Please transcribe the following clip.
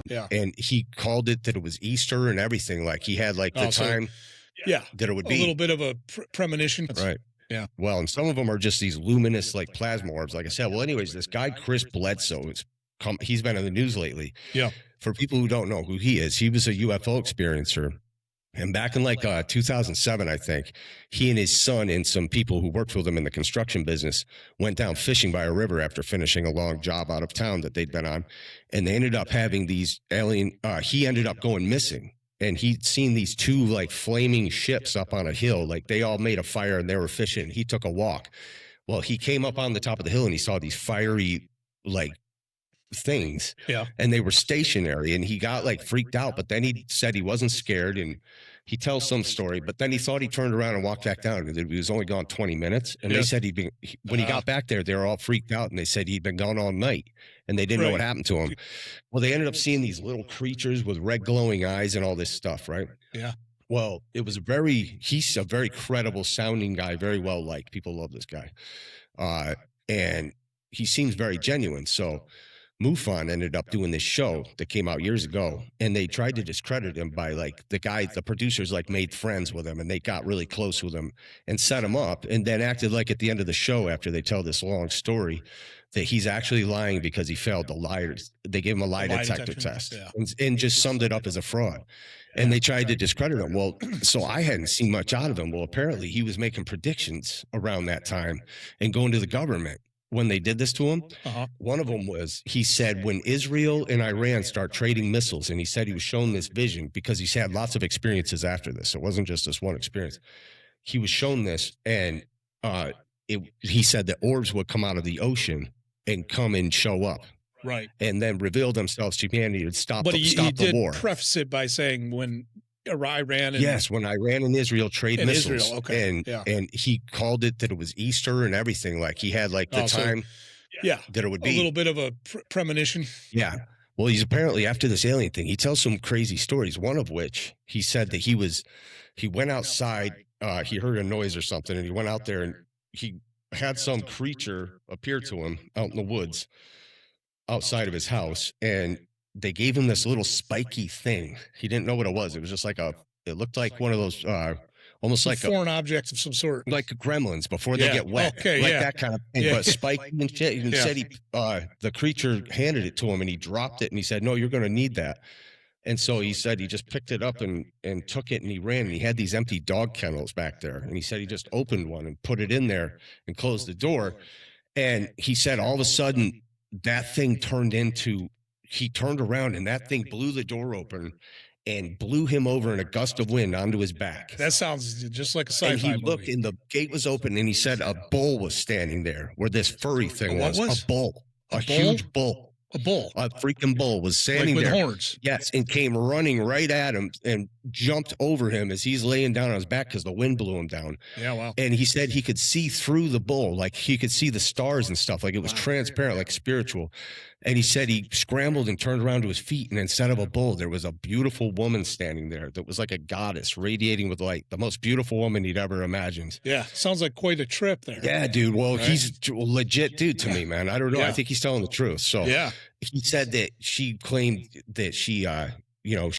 Yeah. And he called it that it was Easter and everything. Like he had like the time that it would be. A little bit of a premonition. Right. Yeah. Well, and some of them are just these luminous like plasma orbs, like I said. Well, anyways, this guy, Chris Bledsoe, he's been in the news lately. Yeah. For people who don't know who he is, he was a UFO experiencer. And back in like 2007, I think, he and his son and some people who worked with him in the construction business went down fishing by a river after finishing a long job out of town that they'd been on. And they ended up having these he ended up going missing. And he'd seen these two like flaming ships up on a hill. Like they all made a fire and they were fishing. He took a walk. Well, he came up on the top of the hill and he saw these fiery like things. Yeah. And they were stationary and he got like freaked out, but then he said he wasn't scared and he tells some story, but then he thought he turned around and walked back down and he was only gone 20 minutes. And they said when he got back there, they were all freaked out and they said he'd been gone all night and they didn't know what happened to him. Well, they ended up seeing these little creatures with red glowing eyes and all this stuff. Right. Yeah. Well, he's a very credible sounding guy, very well liked. People love this guy. And he seems very genuine. So MUFON ended up doing this show that came out years ago, and they tried to discredit him by like the producers like made friends with him and they got really close with him and set him up and then acted like at the end of the show after they tell this long story that he's actually lying because he failed the liars. They gave him a lie detector test and just summed it up as a fraud. And they tried to discredit him. Well, so I hadn't seen much out of him. Well, apparently he was making predictions around that time and going to the government when they did this to him. One of them was, he said, when Israel and Iran start trading missiles, and he said he was shown this vision because he's had lots of experiences after this. It wasn't just this one experience. He was shown this, and he said that orbs would come out of the ocean and come and show up. Right. And then reveal themselves to humanity and stop the war. But he did preface it by saying when Iran and when Iran and Israel trade missiles. Israel, okay. And he called it that it was Easter and everything. Like he had like the time that it would be. A little bit of a premonition. Yeah. Well, he's apparently after this alien thing, he tells some crazy stories. One of which he said that he went outside, he heard a noise or something, and he went out there and he had some creature appear to him out in the woods outside of his house, and they gave him this little spiky thing. He didn't know what it was. It was just like it looked like one of those, almost like foreign objects of some sort. Like gremlins before they get wet. Okay, like that kind of thing, but spiky and shit. And said the creature handed it to him and he dropped it and he said, no, you're going to need that. And so he said he just picked it up and took it and he ran and he had these empty dog kennels back there. And he said he just opened one and put it in there and closed the door. And he said all of a sudden that thing he turned around and that thing blew the door open and blew him over in a gust of wind onto his back. That sounds just like a sci-fi movie. And he looked and the gate was open and he said a bull was standing there where this furry thing was. A bull. A huge bull. A bull. A freaking bull was standing like with there. Horns. Yes, and came running right at him and jumped over him as he's laying down on his back because the wind blew him down. Yeah, wow. And he said he could see through the bull, like he could see the stars and stuff, like it was transparent, like spiritual. And he said he scrambled and turned around to his feet, and instead of a bull, there was a beautiful woman standing there that was like a goddess radiating with light, the most beautiful woman he'd ever imagined. Yeah, sounds like quite a trip there. Yeah, dude. Well, he's a legit dude to me, man. I don't know. I think he's telling the truth. So he said that she claimed that she,